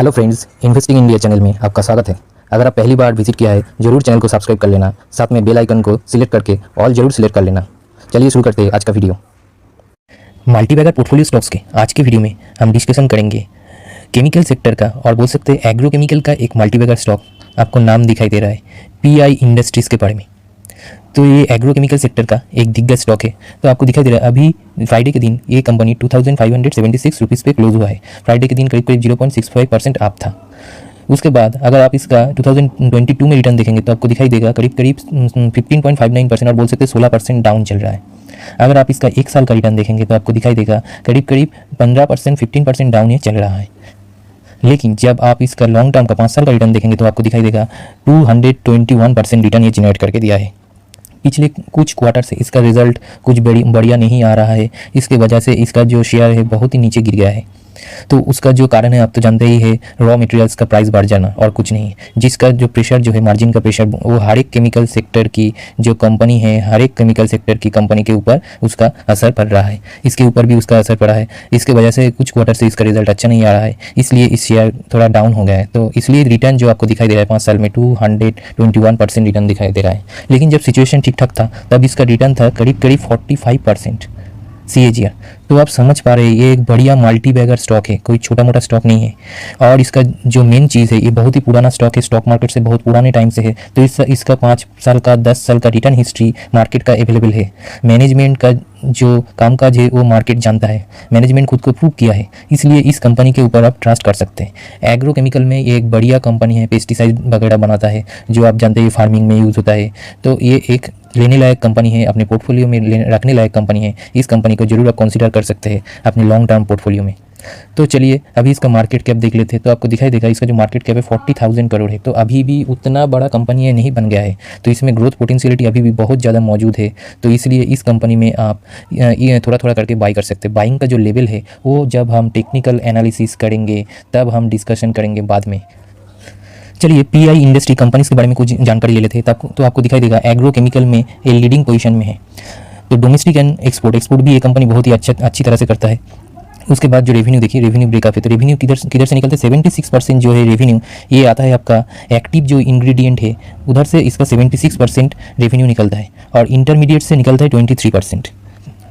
Hello friends, investing India channel में आपका स्वागत है। अगर आप पहली बार विजिट किया है जरूर चैनल को सब्सक्राइब कर लेना, साथ में बेल आइकन को सिलेक्ट करके ऑल जरूर सिलेक्ट कर लेना। चलिए शुरू करते हैं आज का वीडियो। मल्टीबैगर पोर्टफोलियो स्टॉक्स के आज के वीडियो में हम डिस्कशन करेंगे केमिकल सेक्टर का, और बोल सकते हैं एग्रोकेमिकल का एक मल्टीबैगर स्टॉक आपको नाम दिखाई दे रहा है PI इंडस्ट्रीज़ के बारे में। तो ये एग्रोकेमिकल सेक्टर का एक दिग्गज स्टॉक है। तो आपको दिखाई दे रहा है अभी फ्राइडे के दिन ये कंपनी 2576 रुपीज़ पे क्लोज हुआ है। फ्राइडे के दिन करीब करीब 0.65% अप था। उसके बाद अगर आप इसका 2022 में रिटर्न देखेंगे तो आपको दिखाई देगा करीब करीब 15.59% और बोल सकते हैं 16% डाउन चल रहा है। अगर आप इसका एक साल का रिटर्न देखेंगे तो आपको दिखाई देगा करीब करीब 15% 15% डाउन ये चल रहा है। लेकिन जब आप इसका लॉन्ग टर्म का 5 साल का रिटर्न देखेंगे तो आपको दिखाई देगा 221% रिटर्न ये जनरेट करके दिया है। पिछले कुछ क्वार्टर से इसका रिजल्ट कुछ बढ़िया नहीं आ रहा है। इसके वजह से इसका जो शेयर है बहुत ही नीचे गिर गया है। तो उसका जो कारण है आप तो जानते ही है, रॉ मटेरियल्स का प्राइस बढ़ जाना और कुछ नहीं। जिसका जो प्रेशर जो है मार्जिन का प्रेशर वो हर एक केमिकल सेक्टर की जो कंपनी है, हर एक केमिकल सेक्टर की कंपनी के ऊपर उसका असर पड़ रहा है। इसके ऊपर भी उसका असर पड़ा है। इसके वजह से कुछ क्वार्टर से इसका रिजल्ट अच्छा नहीं आ रहा है, इसलिए इस शेयर थोड़ा डाउन हो गया है। तो इसलिए रिटर्न जो आपको दिखाई दे रहा है 5 साल में 221% रिटर्न दिखाई दे रहा है। लेकिन जब सिचुएशन ठीक ठाक था तब इसका रिटर्न था करीब करीब 45% CAGR। तो आप समझ पा रहे हैं ये एक बढ़िया मल्टीबैगर स्टॉक है, कोई छोटा मोटा स्टॉक नहीं है। और इसका जो मेन चीज़ है ये बहुत ही पुराना स्टॉक है, स्टॉक मार्केट से बहुत पुराने टाइम से है। तो इसका 5 साल का 10 साल का रिटर्न हिस्ट्री मार्केट का अवेलेबल है। मैनेजमेंट का जो कामकाज है वो मार्केट जानता है, मैनेजमेंट खुद को प्रूव किया है, इसलिए इस कंपनी के ऊपर आप ट्रस्ट कर सकते हैं। एग्रोकेमिकल में ये एक बढ़िया कंपनी है, पेस्टिसाइड वगैरह बनाता है जो आप जानते हैं फार्मिंग में यूज़ होता है। तो ये एक लेने लायक कंपनी है, अपने पोर्टफोलियो में रखने लायक कंपनी है। इस कंपनी को जरूर आप कंसीडर कर सकते हैं अपने लॉन्ग टर्म पोर्टफोलियो में। तो चलिए अभी इसका मार्केट कैप देख लेते हैं। तो आपको दिखाई देगा इसका जो मार्केट कैप है 40,000 करोड़ है। तो अभी भी उतना बड़ा कंपनी है नहीं बन गया है, तो इसमें ग्रोथ पोटेंशियलिटी अभी भी बहुत ज़्यादा मौजूद है। तो इसलिए इस कंपनी में आप ये थोड़ा थोड़ा करके बाई कर सकते हैं। बाइंग का जो लेवल है वो जब हम टेक्निकल एनालिसिस करेंगे तब हम डिस्कशन करेंगे बाद में। चलिए PI इंडस्ट्री कंपनीज के बारे में कुछ जानकारी ले लेते हैं। तो आपको दिखाई देगा एग्रोकेमिकल में ये लीडिंग पोजीशन में है। तो डोमेस्टिक एंड एक्सपोर्ट भी ये कंपनी बहुत ही अच्छी तरह से करता है। उसके बाद जो रेवेन्यू देखिए, रेवेन्यू ब्रेकअप है। तो रेवेन्यू किधर से निकलता है, 76% जो है रेवेन्यू ये आता है आपका एक्टिव जो इंग्रेडिएंट है उधर से इसका 76% रेवेन्यू निकलता है, और इंटरमीडिएट से निकलता है 23%।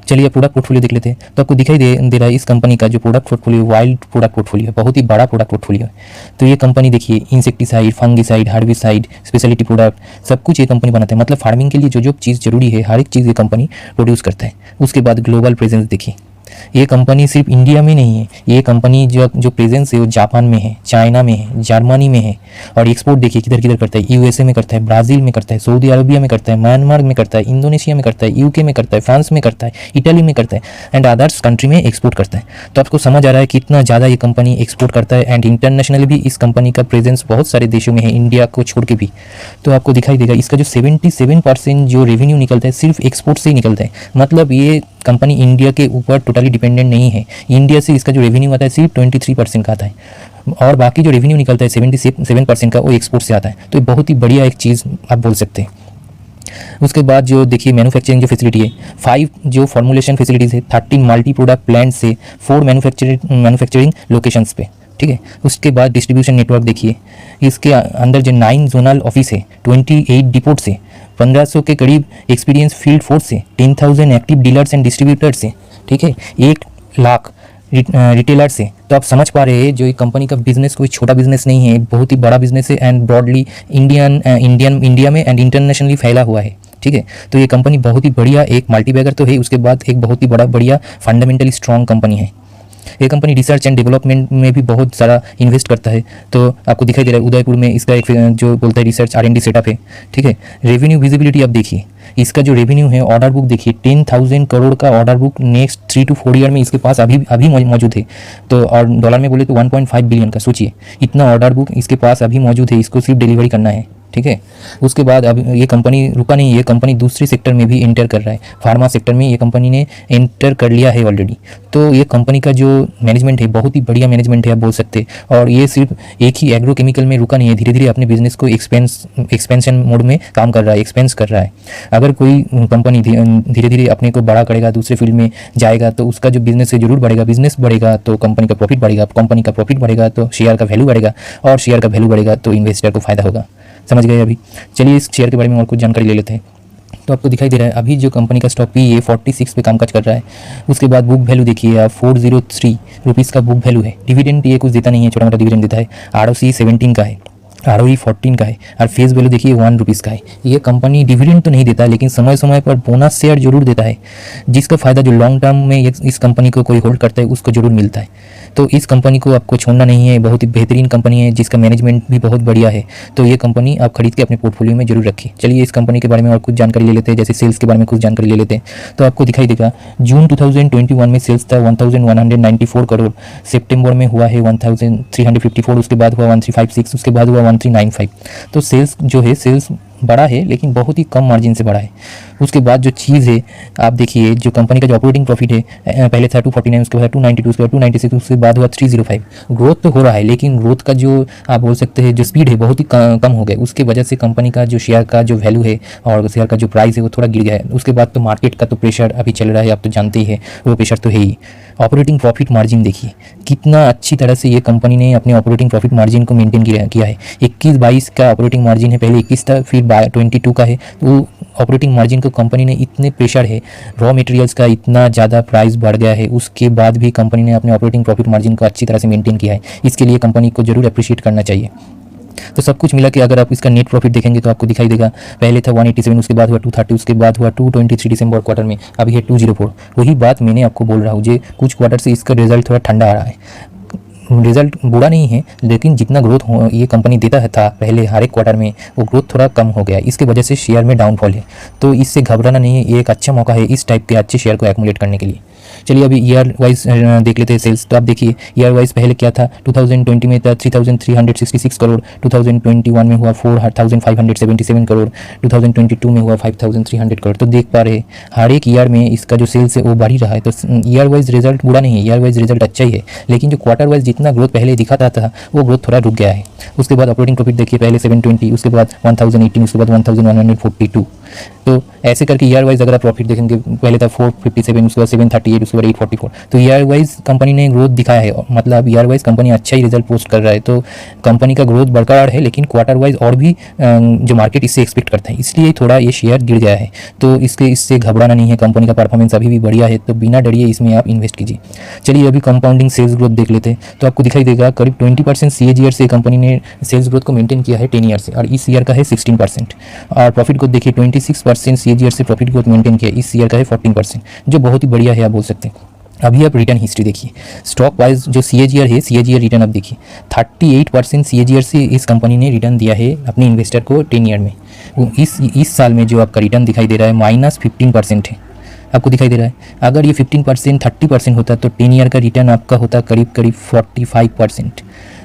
चलिए प्रोडक्ट पोर्टफोलियो देख लेते हैं। तो आपको दिखाई दे रहा है इस कंपनी का जो product portfolio wild product portfolio है, बहुत ही बड़ा प्रोडक्ट पोर्टफोलियो है। तो ये कंपनी देखिए insecticide, fungicide, herbicide, speciality product सब कुछ ये कंपनी बनाता है। मतलब फार्मिंग के लिए जो जो चीज़ जरूरी है हर एक चीज़ ये कंपनी प्रोड्यूस करता है। उसके बाद ग्लोबल प्रेजेंस देखिए, ये कंपनी सिर्फ इंडिया में नहीं है, ये कंपनी जो प्रेजेंस है वो जापान में है, चाइना में है, जर्मनी में है। और एक्सपोर्ट देखिए किधर किधर करता है, USA में करता है, ब्राज़ील में करता है, सऊदी अरबिया में करता है, म्यांमार में करता है, इंडोनेशिया में करता है, UK में करता है, फ्रांस में करता है, इटली में करता है एंड अदर्स कंट्री में एक्सपोर्ट करता है। तो आपको समझ आ रहा है कितना ज़्यादा ये कंपनी एक्सपोर्ट करता है। एंड इंटरनेशनली भी इस कंपनी का प्रेजेंस बहुत सारे देशों में है, इंडिया को छोड़ के भी। तो आपको दिखाई देगा इसका जो 77% जो रेवेन्यू निकलता है सिर्फ एक्सपोर्ट से ही निकलता है। मतलब ये कंपनी इंडिया के ऊपर टोटली डिपेंडेंट नहीं है। इंडिया से इसका जो रेवेन्यू आता है सिर्फ 23% का आता है, और बाकी जो रेवेन्यू निकलता है 77% का वो एक्सपोर्ट से आता है। तो ये बहुत ही बढ़िया एक चीज़ आप बोल सकते हैं। उसके बाद जो देखिए मैन्युफैक्चरिंग जो फैसिलिटी है, 5 जो फॉर्मुलेशन फैसिलिटीज़ है, 13 मल्टी प्रोडक्ट प्लांट से 4 मैन्युफैक्चरिंग लोकेशंस पे, ठीक है। उसके बाद डिस्ट्रीब्यूशन नेटवर्क देखिए, इसके अंदर जो 9 जोनल ऑफिस है, 28 डिपोट से, 1500 के करीब एक्सपीरियंस फील्ड फोर्स से, 10,000 एक्टिव डीलर्स एंड डिस्ट्रीब्यूटर्स से, ठीक है, 1 लाख रिटेलर से। तो आप समझ पा रहे हैं जो ये कंपनी का बिजनेस कोई छोटा बिजनेस नहीं है, बहुत ही बड़ा बिजनेस है एंड ब्रॉडली इंडिया में एंड इंटरनेशनली फैला हुआ है, ठीक है। तो ये कंपनी बहुत ही बढ़िया एक मल्टीबैगर तो है, उसके बाद एक बहुत ही बढ़िया फंडामेंटली स्ट्रॉन्ग कंपनी है। ये कंपनी रिसर्च एंड डेवलपमेंट में भी बहुत सारा इन्वेस्ट करता है। तो आपको दिखाई दे रहा है उदयपुर में इसका एक जो बोलता है रिसर्च R&D सेटअप है, ठीक है। रेवेन्यू विजिबिलिटी आप देखिए, इसका जो रेवेन्यू है, ऑर्डर बुक देखिए 10,000 करोड़ का order book next 3 to 4 year में इसके पास अभी मौजूद है। तो और डॉलर में बोले तो 1.5 बिलियन का, सोचिए इतना ऑर्डर बुक इसके पास अभी मौजूद है, इसको सिर्फ डिलीवरी करना है। ठीक है। उसके बाद अब ये कंपनी रुका नहीं, ये कंपनी दूसरे सेक्टर में भी एंटर कर रहा है। फार्मा सेक्टर में ये कंपनी ने एंटर कर लिया है ऑलरेडी। तो ये कंपनी का जो मैनेजमेंट है बहुत ही बढ़िया मैनेजमेंट है आप बोल सकते हैं। और ये सिर्फ एक ही एग्रो केमिकल में रुका नहीं है, धीरे धीरे अपने बिजनेस को एक्सपेंशन मोड में काम कर रहा है, एक्सपेंस कर रहा है। अगर कोई कंपनी धीरे धीरे अपने को बड़ा करेगा, दूसरे फील्ड में जाएगा, तो उसका जो बिजनेस है जरूर बढ़ेगा। बिजनेस बढ़ेगा तो कंपनी का प्रॉफिट बढ़ेगा, कंपनी का प्रॉफिट बढ़ेगा तो शेयर का वैल्यू बढ़ेगा, और शेयर का वैल्यू बढ़ेगा तो इन्वेस्टर को फायदा होगा। समझ गए अभी? चलिए इस शेयर के बारे में और कुछ जानकारी ले लेते हैं। तो आपको दिखाई दे रहा है अभी जो कंपनी का स्टॉक PE 46 पे कामकाज कर रहा है। उसके बाद बुक वैल्यू देखिए आप, 403 रुपीज़ का बुक वैल्यू है। डिविडेंड ये कुछ देता नहीं है, छोटा मोटा डिविडेंड देता है। ROC 17 का है, ROE 14 का है, और फेस वैल्यू देखिए 1 रुपीज़ का है। ये कंपनी डिविडेंड तो नहीं देता है, लेकिन समय समय पर बोनस शेयर जरूर देता है, जिसका फ़ायदा जो लॉन्ग टर्म में इस कंपनी को कोई होल्ड करता है उसको जरूर मिलता है। तो इस कंपनी को आपको छोड़ना नहीं है, बहुत ही बेहतरीन कंपनी है जिसका मैनेजमेंट भी बहुत बढ़िया है। तो ये कंपनी आप खरीद के अपने पोर्टफोलियो में जरूर रखिए। चलिए इस कंपनी के बारे में और कुछ जानकारी ले लेते हैं, जैसे सेल्स के बारे में कुछ जानकारी ले लेते हैं। तो आपको दिखाई देगा जून 2021 में सेल्स था 1194 करोड़, सितंबर में हुआ है 1354, उसके बाद हुआ 1356, उसके बाद हुआ 1395। तो सेल्स जो है सेल्स बड़ा है, लेकिन बहुत ही कम मार्जिन से बड़ा है। उसके बाद जो चीज़ है आप देखिए, जो कंपनी का जो ऑपरेटिंग प्रॉफिट है पहले था 249, उसके बाद 292, उसके बाद 296, उसके बाद हुआ 305। ग्रोथ तो हो रहा है, लेकिन ग्रोथ का जो आप बोल सकते हैं जो स्पीड है बहुत ही कम हो गया। उसके वजह से कंपनी का जो शेयर का जो वैल्यू है और शेयर का जो प्राइस है वो थोड़ा गिर गया है। उसके बाद तो मार्केट का तो प्रेशर अभी चल रहा है, आप तो जानते ही है, वो प्रेशर तो है ही। ऑपरेटिंग प्रॉफिट मार्जिन देखिए कितना अच्छी तरह से ये कंपनी ने अपने ऑपरेटिंग प्रॉफिट मार्जिन को मेंटेन किया है। 21-22 का ऑपरेटिंग मार्जिन है, पहले 21 था, फिर 22 का है। तो ऑपरेटिंग मार्जिन को कंपनी ने इतने प्रेशर है, रॉ मटेरियल्स का इतना ज़्यादा प्राइस बढ़ गया है, उसके बाद भी कंपनी ने अपने ऑपरेटिंग प्रॉफिट मार्जिन को अच्छी तरह से मेंटेन किया है। इसके लिए कंपनी को जरूर अप्रिशिएट करना चाहिए। तो सब कुछ मिला के अगर आप इसका नेट प्रॉफिट देखेंगे तो आपको दिखाई देगा पहले था 187, उसके बाद हुआ 230, उसके बाद हुआ 223 दिसंबर क्वार्टर में, अभी है 204। वही बात मैंने आपको बोल रहा हूँ, जो कुछ क्वार्टर से इसका रिजल्ट थोड़ा ठंडा आ रहा है। रिजल्ट बुरा नहीं है, लेकिन जितना ग्रोथ ये कंपनी देता था पहले हर एक क्वार्टर में, वो ग्रोथ थोड़ा कम हो गया। इसके वजह से शेयर में डाउनफॉल है। तो इससे घबराना नहीं है, ये एक अच्छा मौका है इस टाइप के अच्छे शेयर को एक्युमुलेट करने के लिए। चलिए अभी ईयर वाइज देख लेते हैं सेल्स। तो आप देखिए ईयर वाइज पहले क्या था, 2020 में था 3366 करोड़, 2021 में हुआ 4577 करोड़, 2022 में हुआ 5300 करोड़। तो देख पा रहे हर एक ईयर में इसका जो सेल्स है वो बढ़ ही रहा है। तो ईयर वाइज रिजल्ट बुरा नहीं है, ईयर वाइज रिजल्ट अच्छा ही है, लेकिन जो क्वार्टर वाइज जितना ग्रोथ पहले दिखाता था वो ग्रोथ थोड़ा रुक गया है। उसके बाद ऑपरेटिंग प्रॉफिट देखिए, पहले 720, उसके बाद 1018, उसके बाद 1142। तो ऐसे करके ईयर वाइज अगर आप प्रॉफिट देखेंगे, पहले था 457, उसके बाद 738, उसके बाद 844। तो ईयर वाइज कंपनी ने ग्रोथ दिखाया है, मतलब ईयर वाइज कंपनी अच्छा ही रिजल्ट पोस्ट कर रहा है। तो कंपनी का ग्रोथ बरकरार है, लेकिन क्वार्टर वाइज और भी जो मार्केट इससे एक्सपेक्ट करता है, इसलिए थोड़ा ये शेयर गिर गया है। तो इससे घबराना नहीं है, कंपनी का परफॉर्मेंस अभी भी बढ़िया है, तो बिना डरिए इसमें आप इन्वेस्ट कीजिए। चलिए अभी कंपाउंडिंग सेल्स ग्रोथ देख लेते हैं। तो आपको दिखाई देगा करीब 20% CAGR से कंपनी ने सेल्स ग्रोथ को मेंटेन किया है 10 ईयर से, और इस ईयर का है 16%। और प्रॉफिट ग्रोथ देखिए 26% CAGR से प्रॉफिट ग्रोथ मेंटेन किया, इस ईयर का है 14%, जो बहुत ही बढ़िया है आप बोल सकते हैं। अभी आप रिटर्न हिस्ट्री देखिए, स्टॉक वाइज जो CAGR है, CAGR रिटर्न आप देखिए 38% CAGR से इस कंपनी ने रिटर्न दिया है अपने इन्वेस्टर को 10 ईयर में। इस साल में जो आपका रिटर्न दिखाई दे रहा है -15% है, आपको दिखाई दे रहा है। अगर ये 15% 30% होता तो 10 ईयर का रिटर्न आपका होता करीब 45%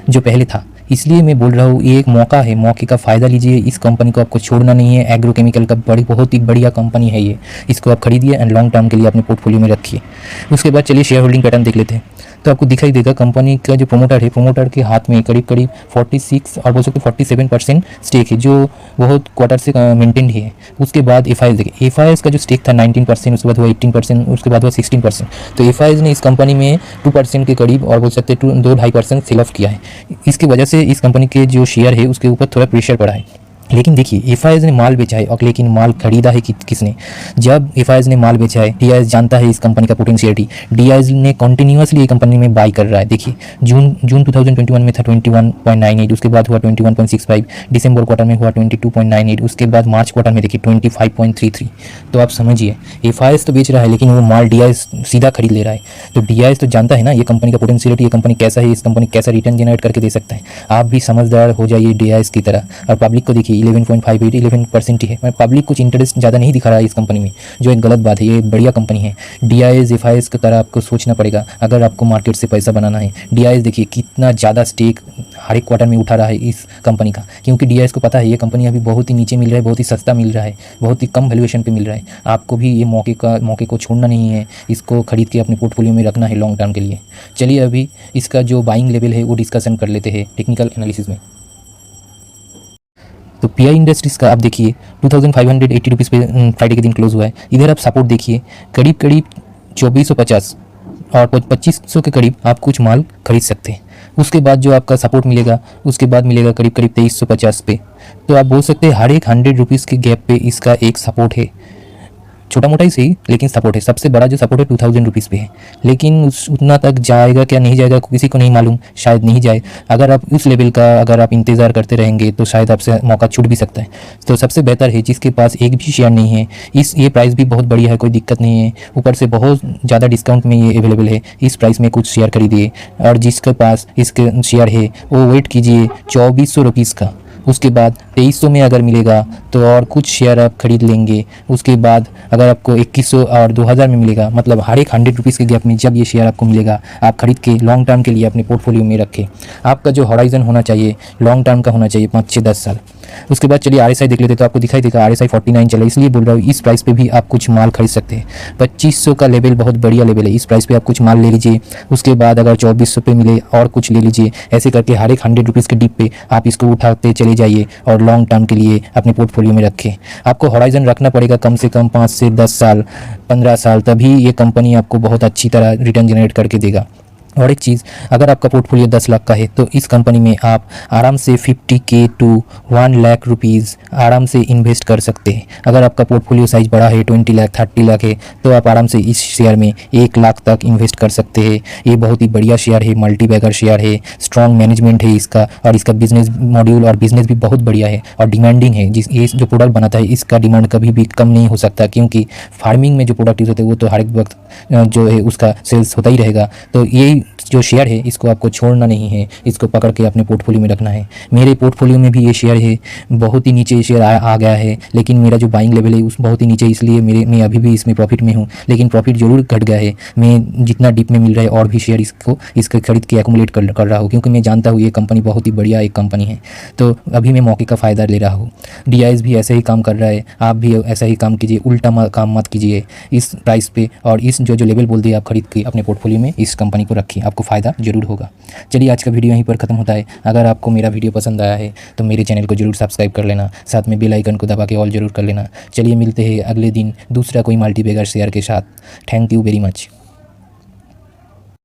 जो पहले था। इसलिए मैं बोल रहा हूँ ये एक मौका है, मौके का फ़ायदा लीजिए। इस कंपनी को आपको छोड़ना नहीं है, एग्रोकेमिकल का बहुत ही बढ़िया कंपनी है ये। इसको आप खरीदिए एंड लॉन्ग टर्म के लिए अपने पोर्टफोलियो में रखिए। उसके बाद चलिए शेयर होल्डिंग पैटर्न देख लेते हैं। तो आपको दिखाई देगा कंपनी का जो प्रोमोटर है, प्रोमोटर के हाथ में करीब 46 और बोल सकते 47% स्टेक है, जो बहुत क्वार्टर से मेंटेन ही है। उसके बाद FIS देखिए, FIS का जो स्टेक था 19%, उसके बाद हुआ 18%, उसके बाद हुआ 16%। तो FIS ने इस कंपनी में 2% के करीब और बोल सकते 2-2.5% सेल ऑफ किया है। इसकी वजह से इस कंपनी के जो शेयर है उसके ऊपर थोड़ा प्रेशर पड़ा है। लेकिन देखिए FIS ने माल बेचा है, और लेकिन माल खरीदा है किसने? जब FIS ने माल बेचा है, DIS जानता है इस कंपनी का पोटेंशियलिटी, DIS ने कंटिन्यूअसली ये कंपनी में बाई कर रहा है। देखिए जून 2021 में था 21.98, उसके बाद हुआ 21.65, दिसंबर क्वार्टर में हुआ 22.98, उसके बाद मार्च क्वार्टर में देखिए 25.33। तो आप समझिए FIS तो बेच रहा है, लेकिन वो माल DIS सीधा खरीद ले रहा है। तो DIS तो जानता है ना ये कंपनी का पोटेंशियलिटी, ये कंपनी कैसा है, इस कंपनी कैसा रिटर्न जनरेट करके दे सकता है। आप भी समझदार हो जाइए DIS की तरह। और पब्लिक को देखिए देखिए 11.58 11% ही है। पब्लिक कुछ इंटरेस्ट ज़्यादा नहीं दिखा रहा है इस कंपनी में, जो एक गलत बात है। ये एक बढ़िया कंपनी है। DIS FIS की तरह आपको सोचना पड़ेगा अगर आपको मार्केट से पैसा बनाना है। DIS देखिए कितना ज़्यादा स्टेक हर एक क्वार्टर में उठा रहा है इस कंपनी का, क्योंकि DIS को पता है ये कंपनी अभी बहुत ही नीचे मिल रहा है, बहुत ही सस्ता मिल रहा है, बहुत ही कम वैल्यूएशन पे मिल रहा है। आपको भी ये मौके को छोड़ना नहीं है, इसको खरीद के अपने पोर्टफोलियो में रखना है लॉन्ग टर्म के लिए। चलिए अभी इसका जो बाइंग लेवल है वो डिस्कशन कर लेते हैं टेक्निकल एनालिसिस में। तो PI इंडस्ट्रीज़ का आप देखिए 2580 रुपीज़ पे फ्राइडे के दिन क्लोज हुआ है। इधर आप सपोर्ट देखिए करीब 2450 और 2500 के करीब आप कुछ माल खरीद सकते हैं। उसके बाद जो आपका सपोर्ट मिलेगा उसके बाद मिलेगा करीब 2350 पे। तो आप बोल सकते हैं हर एक 100 रुपीज़ के गैप पे इसका एक सपोर्ट है, छोटा मोटा ही सही लेकिन सपोर्ट है। सबसे बड़ा जो सपोर्ट है 2000 रुपीज़ पे है, लेकिन उतना तक जाएगा क्या नहीं जाएगा किसी को नहीं मालूम, शायद नहीं जाए। अगर आप उस लेवल का अगर आप इंतज़ार करते रहेंगे तो शायद आपसे मौका छूट भी सकता है। तो सबसे बेहतर है जिसके पास एक भी शेयर नहीं है, ये प्राइस भी बहुत बढ़िया है, कोई दिक्कत नहीं है, ऊपर से बहुत ज़्यादा डिस्काउंट में ये अवेलेबल है। इस प्राइस में कुछ शेयर खरीदिए, और जिसके पास इसके शेयर है वो वेट कीजिए 2400 रुपीज़ का। उसके बाद 2300 में अगर मिलेगा तो और कुछ शेयर आप खरीद लेंगे। उसके बाद अगर आपको 2100 और 2000 में मिलेगा, मतलब हर एक 100 रुपीज़ के गैप में जब ये शेयर आपको मिलेगा आप खरीद के लॉन्ग टर्म के लिए अपने पोर्टफोलियो में रखें। आपका जो हॉराइजन होना चाहिए लॉन्ग टर्म का होना चाहिए 5 से 10 साल। उसके बाद चलिए RSI देख लेते तो आपको दिखाई देगा RSI 49 चला, इसलिए बोल रहा हूँ इस प्राइस पे भी आप कुछ माल खरीद सकते हैं। 2500 का लेवल बहुत बढ़िया लेवल है, इस प्राइस पे आप कुछ माल ले लीजिए। उसके बाद अगर 2400 पे मिले और कुछ ले लीजिए। ऐसे करके हर एक 100 रुपीज़ के डिप पे आप इसको उठाते चले जाइए और लॉन्ग टर्म के लिए अपने पोर्टफोलियो में रखें। आपको हॉराइजन रखना पड़ेगा कम से कम 5 से 10 साल 15 साल, तभी ये कंपनी आपको बहुत अच्छी तरह रिटर्न जनरेट करके देगा। और एक चीज़, अगर आपका पोर्टफोलियो 10 लाख का है तो इस कंपनी में आप आराम से 50K टू 1 लाख रुपीज़ आराम से इन्वेस्ट कर सकते हैं। अगर आपका पोर्टफोलियो साइज़ बड़ा है 20 लाख 30 लाख है तो आप आराम से इस शेयर में 1 लाख तक इन्वेस्ट कर सकते हैं। ये बहुत ही बढ़िया शेयर है, मल्टी बैगर शेयर है, स्ट्रॉन्ग मैनेजमेंट है इसका, और इसका बिजनेस मॉड्यूल और बिजनेस भी बहुत बढ़िया है और डिमांडिंग है। ये जो प्रोडक्ट बनाता है इसका डिमांड कभी भी कम नहीं हो सकता, क्योंकि फार्मिंग में जो प्रोडक्ट यूज़ होते हैं वो तो हर एक वक्त जो है उसका सेल्स होता ही रहेगा। तो यही जो शेयर है इसको आपको छोड़ना नहीं है, इसको पकड़ के अपने पोर्टफोलियो में रखना है। मेरे पोर्टफोलियो में भी ये शेयर है, बहुत ही नीचे ये शेयर आ गया है, लेकिन मेरा जो बाइंग लेवल है उस बहुत ही नीचे, इसलिए मैं अभी भी इसमें प्रॉफिट में हूँ, लेकिन प्रॉफिट जरूर घट गया है। मैं जितना डिप में मिल रहा है और भी शेयर इसके खरीद के एक्यूमुलेट कर रहा हूँ, क्योंकि मैं जानता हूँ ये कंपनी बहुत ही बढ़िया एक कंपनी है। तो अभी मैं मौके का फ़ायदा ले रहा हूँ। DIS भी ऐसे ही काम कर रहा है, आप भी ऐसा ही काम कीजिए, उल्टा काम मत कीजिए। इस प्राइस पे और इस जो लेवल बोल दिए आप खरीद के अपने पोर्टफोलियो में इस कंपनी को रखिए, आपको फ़ायदा जरूर होगा। चलिए आज का वीडियो यहीं पर ख़त्म होता है। अगर आपको मेरा वीडियो पसंद आया है तो मेरे चैनल को जरूर सब्सक्राइब कर लेना, साथ में बेल आइकन को दबा के ऑल जरूर कर लेना। चलिए मिलते हैं अगले दिन दूसरा कोई मल्टी बैगर शेयर के साथ। Thank you very much.